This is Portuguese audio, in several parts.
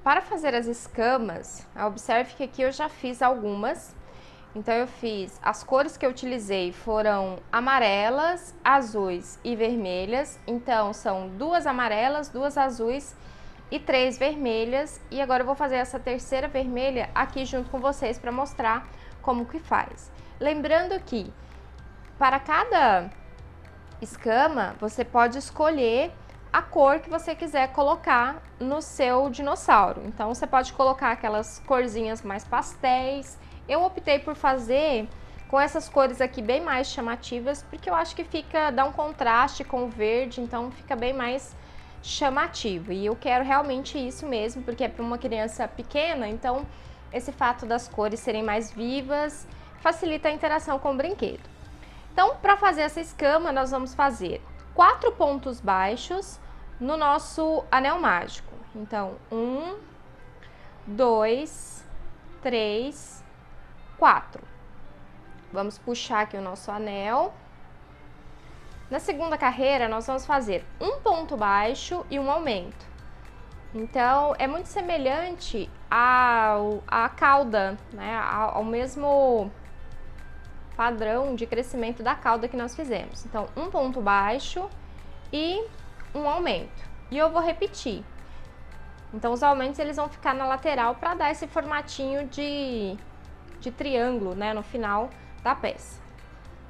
para fazer as escamas, observe que aqui eu já fiz algumas. Então, eu fiz, as cores que eu utilizei foram amarelas, azuis e vermelhas. Então, são 2 amarelas, 2 azuis e 3 vermelhas. E agora eu vou fazer essa terceira vermelha aqui junto com vocês para mostrar como que faz. Lembrando que, para cada escama, você pode escolher a cor que você quiser colocar no seu dinossauro. Então, você pode colocar aquelas corzinhas mais pastéis. Eu optei por fazer com essas cores aqui bem mais chamativas, porque eu acho que dá um contraste com o verde, então fica bem mais chamativo. E eu quero realmente isso mesmo, porque é para uma criança pequena, então esse fato das cores serem mais vivas facilita a interação com o brinquedo. Então, para fazer essa escama, nós vamos fazer 4 pontos baixos no nosso anel mágico. Então, 1, 2, 3, 4. Vamos puxar aqui o nosso anel. Na segunda carreira, nós vamos fazer um ponto baixo e um aumento. Então, é muito semelhante à cauda, né? Ao mesmo padrão de crescimento da cauda que nós fizemos. Então, um ponto baixo e um aumento. E eu vou repetir. Então, os aumentos eles vão ficar na lateral para dar esse formatinho de triângulo, né, no final da peça.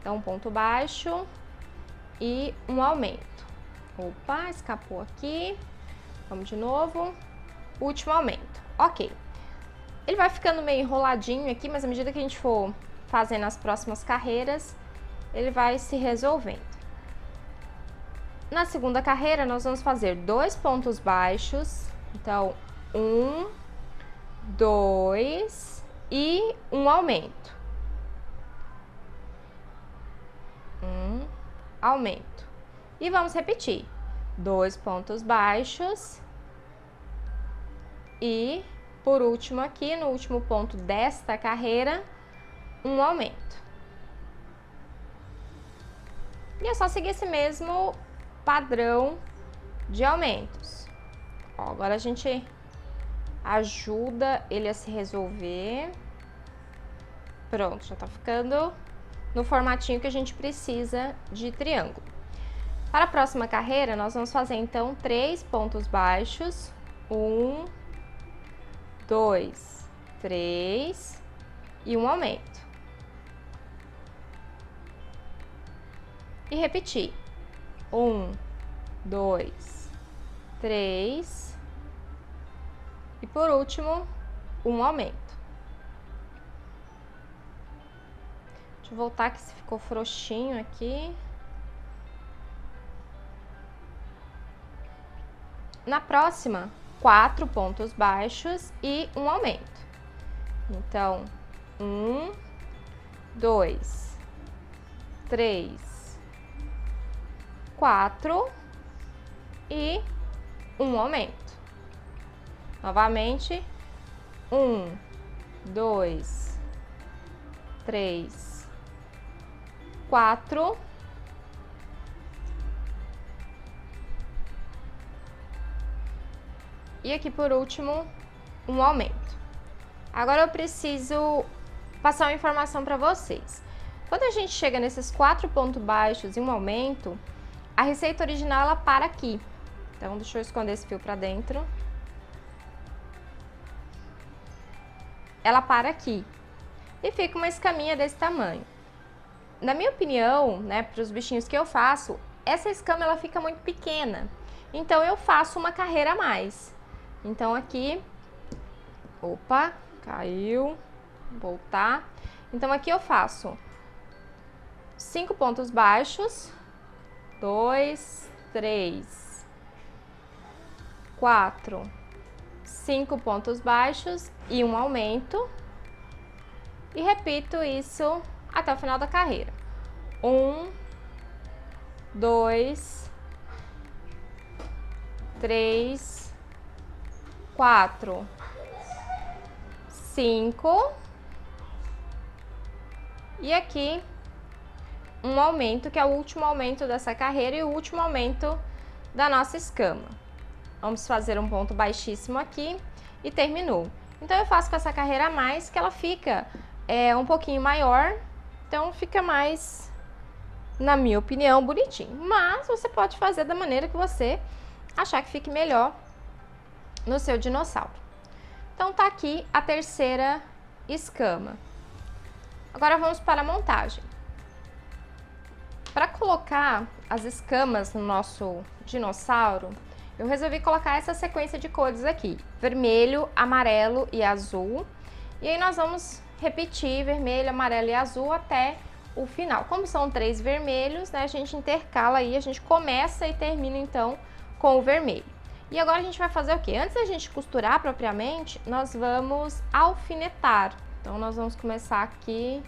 Então, um ponto baixo e um aumento. Opa, escapou aqui. Vamos de novo. Último aumento. Ok. Ele vai ficando meio enroladinho aqui, mas à medida que a gente for fazendo as próximas carreiras, ele vai se resolvendo. Na segunda carreira, nós vamos fazer 2 pontos baixos. Então, 1, 2 e um aumento. Aumento. E vamos repetir. 2 pontos baixos. E, por último aqui, no último ponto desta carreira, um aumento. E é só seguir esse mesmo padrão de aumentos. Ó, agora a gente ajuda ele a se resolver. Pronto, já tá ficando no formatinho que a gente precisa de triângulo. Para a próxima carreira, nós vamos fazer então 3 pontos baixos. 1, 2, 3 e um aumento. E repetir. 1, 2, 3 e por último, um aumento. Deixa eu voltar que ficou frouxinho aqui. Na próxima, 4 pontos baixos e um aumento. Então, 1, 2, 3, 4 e um aumento. Novamente, 1, 2, 3, 4 e aqui por último um aumento. Agora eu preciso passar uma informação para vocês. Quando a gente chega nesses 4 pontos baixos e um aumento, a receita original ela para aqui. Então deixa eu esconder esse fio para dentro. Ela para aqui e fica uma escaminha desse tamanho. Na minha opinião, né, para os bichinhos que eu faço, essa escama ela fica muito pequena. Então eu faço uma carreira a mais. Então aqui, opa, caiu, voltar. Então aqui eu faço 5 pontos baixos, 2, 3, 4, 5 pontos baixos e um aumento. E repito isso até o final da carreira. 1, 2, 3, 4, 5 e aqui um aumento, que é o último aumento dessa carreira e o último aumento da nossa escama. Vamos fazer um ponto baixíssimo aqui e terminou. Então eu faço com essa carreira a mais, que ela fica um pouquinho maior, então fica mais, na minha opinião, bonitinho. Mas você pode fazer da maneira que você achar que fique melhor no seu dinossauro. Então tá aqui a terceira escama. Agora vamos para a montagem. Para colocar as escamas no nosso dinossauro, eu resolvi colocar essa sequência de cores aqui: vermelho, amarelo e azul. E aí nós vamos repetir vermelho, amarelo e azul até o final. Como são 3 vermelhos, né, a gente intercala aí, a gente começa e termina então com o vermelho. E agora a gente vai fazer o quê? Antes da gente costurar propriamente, nós vamos alfinetar. Então nós vamos começar aqui.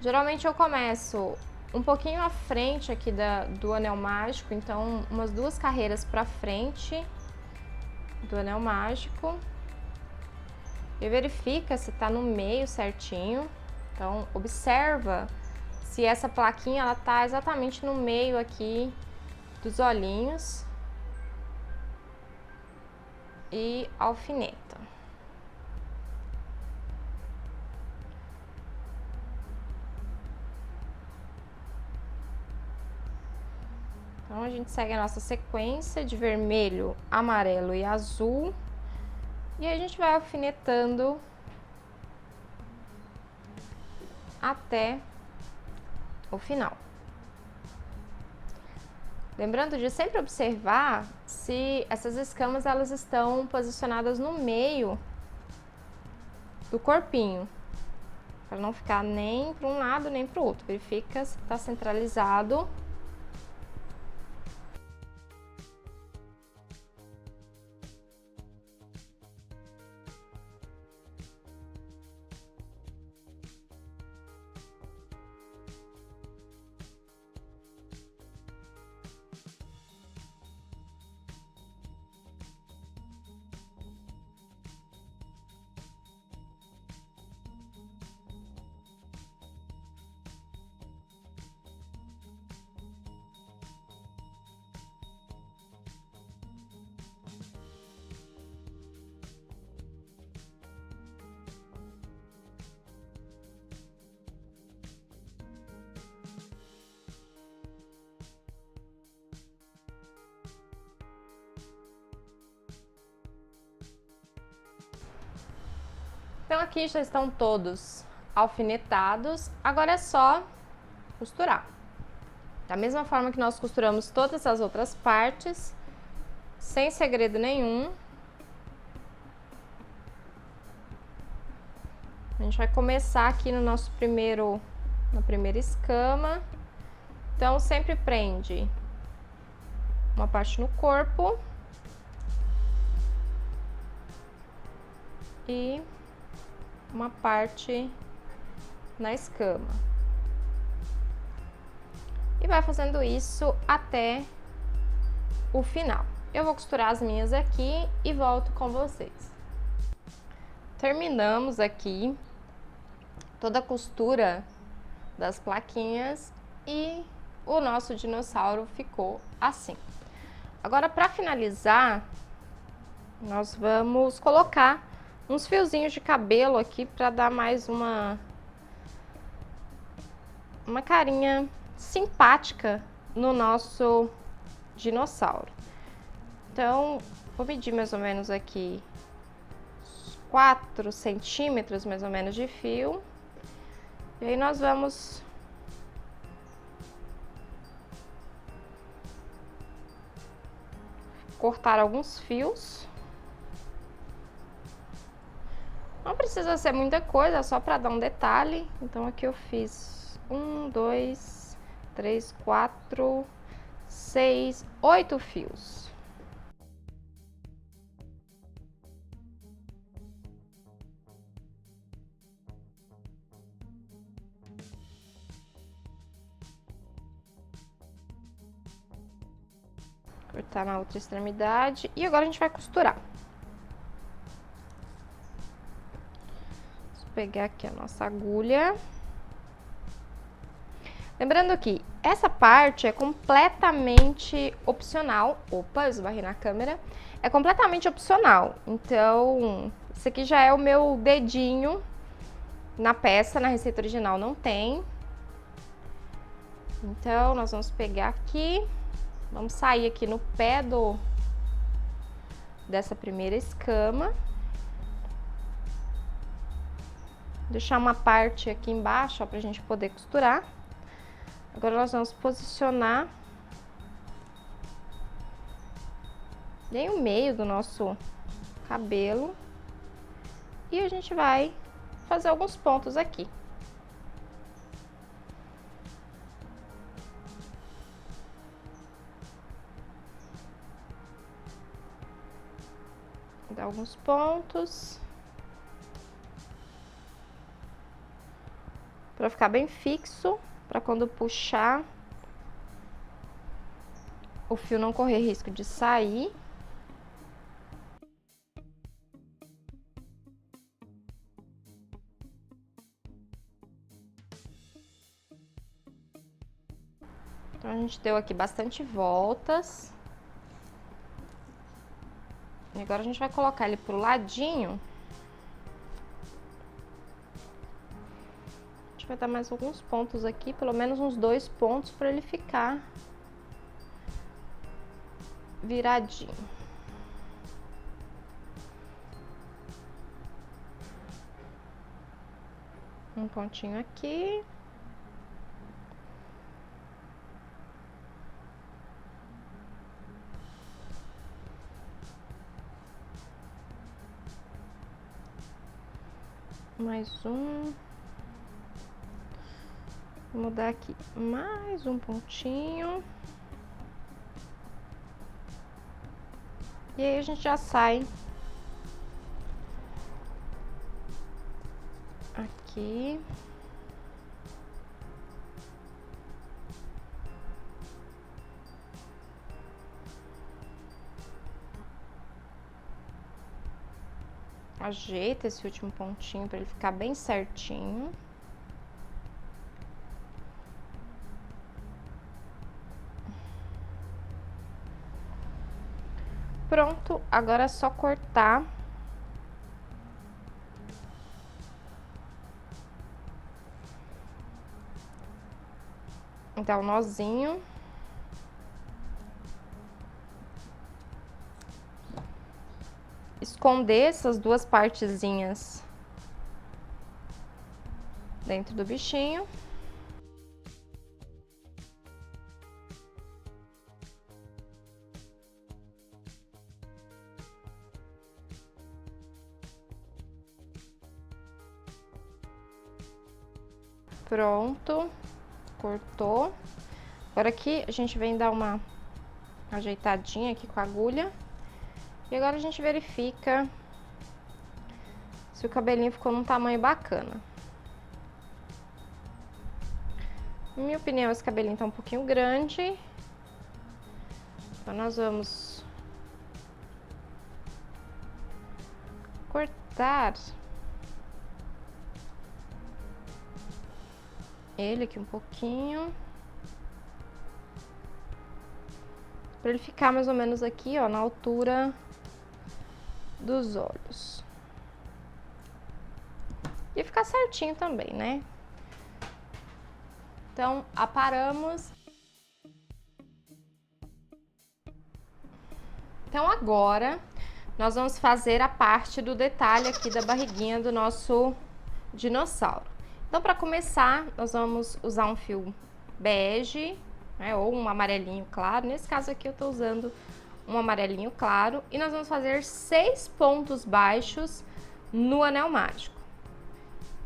Geralmente eu começo um pouquinho à frente aqui do anel mágico, então umas 2 carreiras para frente do anel mágico. E verifica se tá no meio certinho. Então observa se essa plaquinha ela tá exatamente no meio aqui dos olhinhos. E alfineta. Então a gente segue a nossa sequência de vermelho, amarelo e azul. E a gente vai alfinetando até o final. Lembrando de sempre observar se essas escamas elas estão posicionadas no meio do corpinho, para não ficar nem para um lado nem para o outro. Verifica se está centralizado. Então aqui já estão todos alfinetados, agora é só costurar. Da mesma forma que nós costuramos todas as outras partes, sem segredo nenhum. A gente vai começar aqui no nosso na primeira escama. Então sempre prende uma parte no corpo e uma parte na escama. E vai fazendo isso até o final. Eu vou costurar as minhas aqui e volto com vocês. Terminamos aqui toda a costura das plaquinhas e o nosso dinossauro ficou assim. Agora, para finalizar, nós vamos colocar uns fiozinhos de cabelo aqui para dar mais uma carinha simpática no nosso dinossauro. Então, vou medir mais ou menos aqui 4 centímetros mais ou menos de fio. E aí nós vamos cortar alguns fios. Não precisa ser muita coisa, só para dar um detalhe. Então aqui eu fiz 1, 2, 3, 4, 6, 8 fios. Cortar na outra extremidade e agora a gente vai costurar. Vou pegar aqui a nossa agulha. Lembrando que Essa parte é completamente opcional. Opa, eu esbarrei na câmera. É completamente opcional. Então, isso aqui já é o meu dedinho na peça, na receita original não tem. Então, nós vamos pegar aqui, vamos sair aqui no pé dessa primeira escama. Deixar uma parte aqui embaixo, ó, pra gente poder costurar. Agora nós vamos posicionar bem o meio do nosso cabelo. E a gente vai fazer alguns pontos aqui. Dar alguns pontos. Pra ficar bem fixo, pra quando puxar, o fio não correr risco de sair. Então, a gente deu aqui bastante voltas. E agora a gente vai colocar ele pro ladinho. A gente vai dar mais alguns pontos aqui, pelo menos uns 2 pontos para ele ficar viradinho. Um pontinho aqui. Mais um. Vou dar aqui mais um pontinho. E aí a gente já sai aqui. Ajeita esse último pontinho para ele ficar bem certinho. Pronto, agora é só cortar. Dar um nozinho. Esconder essas duas partezinhas dentro do bichinho. Pronto, cortou. Agora aqui a gente vem dar uma ajeitadinha aqui com a agulha. E agora a gente verifica se o cabelinho ficou num tamanho bacana. Na minha opinião, esse cabelinho tá um pouquinho grande. Então, nós vamos cortar ele aqui um pouquinho. Pra ele ficar mais ou menos aqui, ó, na altura dos olhos. E ficar certinho também, né? Então, aparamos. Então, agora, nós vamos fazer a parte do detalhe aqui da barriguinha do nosso dinossauro. Então, para começar, nós vamos usar um fio bege, né, ou um amarelinho claro. Nesse caso aqui, eu tô usando um amarelinho claro. E nós vamos fazer 6 pontos baixos no anel mágico.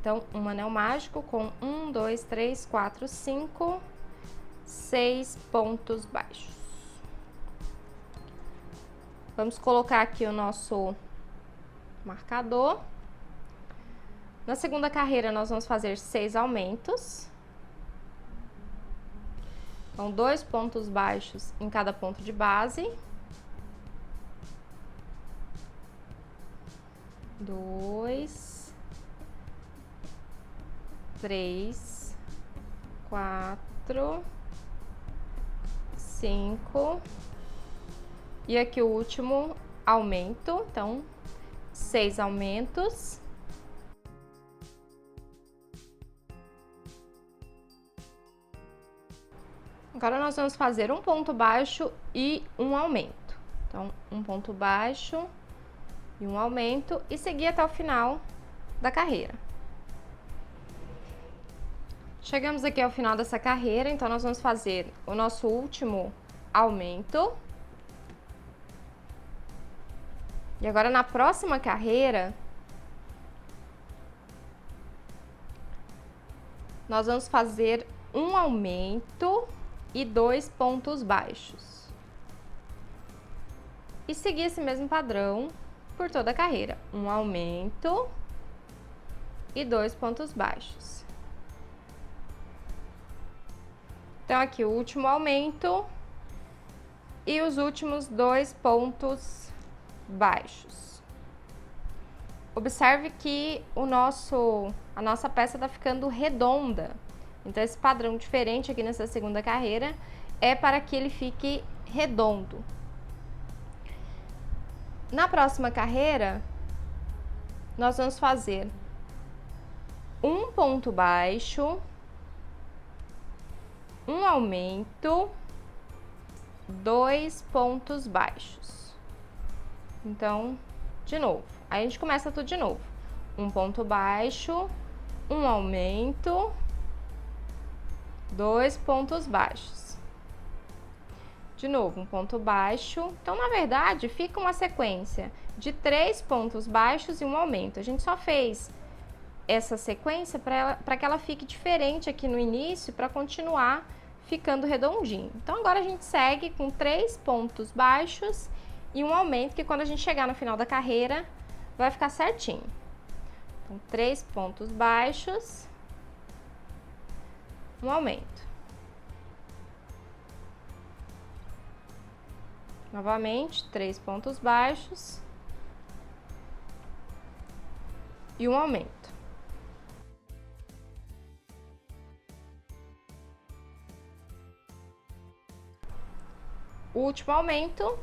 Então, um anel mágico com 1, 2, 3, 4, 5, 6 pontos baixos. Vamos colocar aqui o nosso marcador. Na segunda carreira, nós vamos fazer 6 aumentos. Então, 2 pontos baixos em cada ponto de base. 2, 3, 4, 5. E aqui o último aumento, então 6 aumentos. Agora nós vamos fazer um ponto baixo e um aumento. Então, um ponto baixo e um aumento e seguir até o final da carreira. Chegamos aqui ao final dessa carreira, então nós vamos fazer o nosso último aumento. E agora na próxima carreira, nós vamos fazer um aumento e 2 pontos baixos. E seguir esse mesmo padrão por toda a carreira. Um aumento e 2 pontos baixos. Então, aqui o último aumento e os últimos 2 pontos baixos. Observe que a nossa peça está ficando redonda. Então, esse padrão diferente aqui nessa segunda carreira é para que ele fique redondo. Na próxima carreira, nós vamos fazer um ponto baixo, um aumento, 2 pontos baixos. Então, de novo, aí a gente começa tudo de novo. Um ponto baixo, um aumento, 2 pontos baixos. De novo, um ponto baixo. Então, na verdade, fica uma sequência de 3 pontos baixos e um aumento. A gente só fez essa sequência para que ela fique diferente aqui no início, para continuar ficando redondinho. Então, agora a gente segue com 3 pontos baixos e um aumento, que quando a gente chegar no final da carreira, vai ficar certinho. Então, 3 pontos baixos, um aumento. Novamente, 3 pontos baixos e um aumento. O último aumento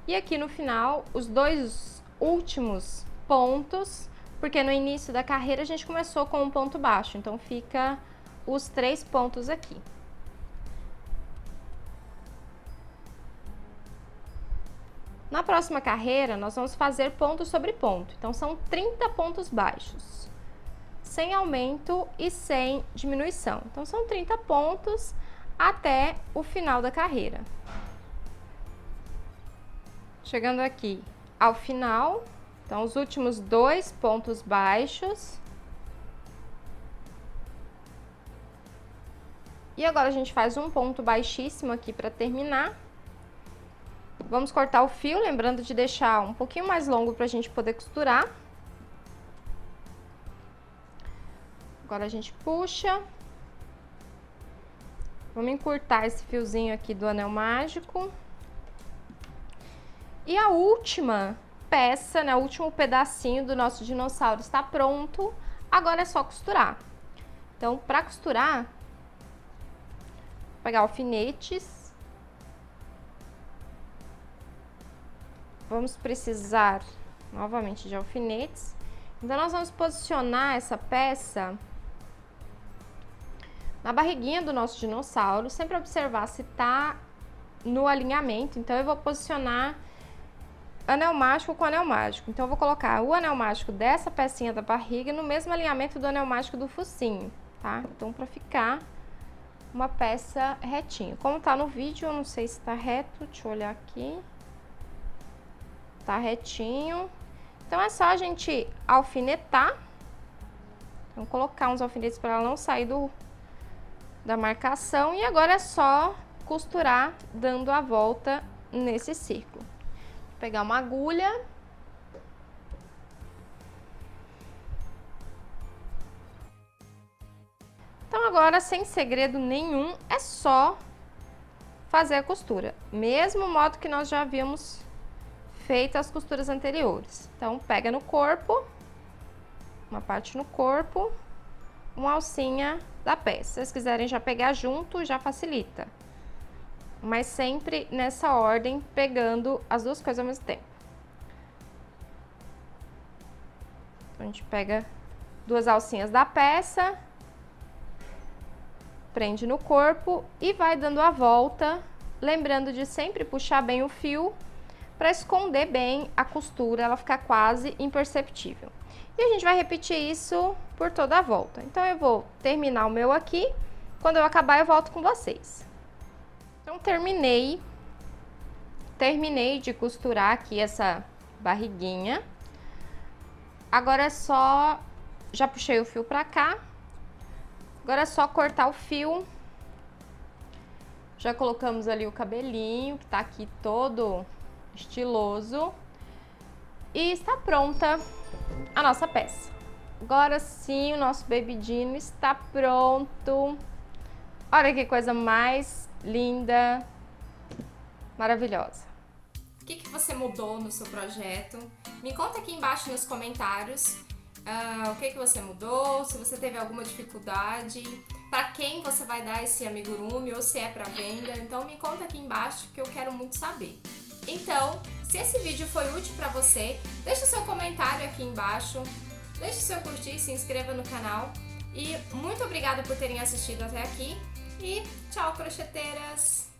e aqui no final os 2 últimos pontos, porque no início da carreira a gente começou com um ponto baixo, então fica os 3 pontos aqui. Na próxima carreira, nós vamos fazer ponto sobre ponto. Então, são 30 pontos baixos, sem aumento e sem diminuição. Então, são 30 pontos até o final da carreira. Chegando aqui ao final, então, os últimos 2 pontos baixos. E agora a gente faz um ponto baixíssimo aqui para terminar. Vamos cortar o fio, lembrando de deixar um pouquinho mais longo para a gente poder costurar. Agora a gente puxa. Vamos encurtar esse fiozinho aqui do anel mágico. E a última peça, né, o último pedacinho do nosso dinossauro está pronto. Agora é só costurar. Então, para costurar, vou pegar alfinetes. Vamos precisar novamente de alfinetes. Então, nós vamos posicionar essa peça na barriguinha do nosso dinossauro, sempre observar se tá no alinhamento. Então, eu vou posicionar anel mágico com anel mágico. Então, eu vou colocar o anel mágico dessa pecinha da barriga no mesmo alinhamento do anel mágico do focinho, tá? Então, para ficar uma peça retinha. Como tá no vídeo, eu não sei se tá reto, deixa eu olhar aqui. Tá retinho. Então, é só a gente alfinetar. Então, colocar uns alfinetes para ela não sair da marcação. E agora é só costurar dando a volta nesse círculo. Vou pegar uma agulha. Então, agora, sem segredo nenhum, é só fazer a costura. Mesmo modo que nós já havíamos feito as costuras anteriores. Então, pega no corpo, uma parte no corpo, uma alcinha da peça. Se vocês quiserem já pegar junto, já facilita. mas sempre nessa ordem, pegando as duas coisas ao mesmo tempo. Então, a gente pega duas alcinhas da peça, prende no corpo e vai dando a volta, lembrando de sempre puxar bem o fio para esconder bem a costura, ela ficar quase imperceptível. E a gente vai repetir isso por toda a volta. Então, eu vou terminar o meu aqui, quando eu acabar eu volto com vocês. Então, terminei de costurar aqui essa barriguinha. Agora é só, já puxei o fio pra cá, agora é só cortar o fio. Já colocamos ali o cabelinho, que tá aqui todo estiloso. E está pronta a nossa peça. Agora sim, o nosso Baby Dino está pronto. Olha que coisa mais linda, maravilhosa. O que você mudou no seu projeto? Me conta aqui embaixo nos comentários o que você mudou, se você teve alguma dificuldade, para quem você vai dar esse amigurumi ou se é para venda. Então me conta aqui embaixo que eu quero muito saber. Então, se esse vídeo foi útil para você, deixa o seu comentário aqui embaixo, deixa o seu curtir, se inscreva no canal e muito obrigada por terem assistido até aqui e tchau, crocheteiras!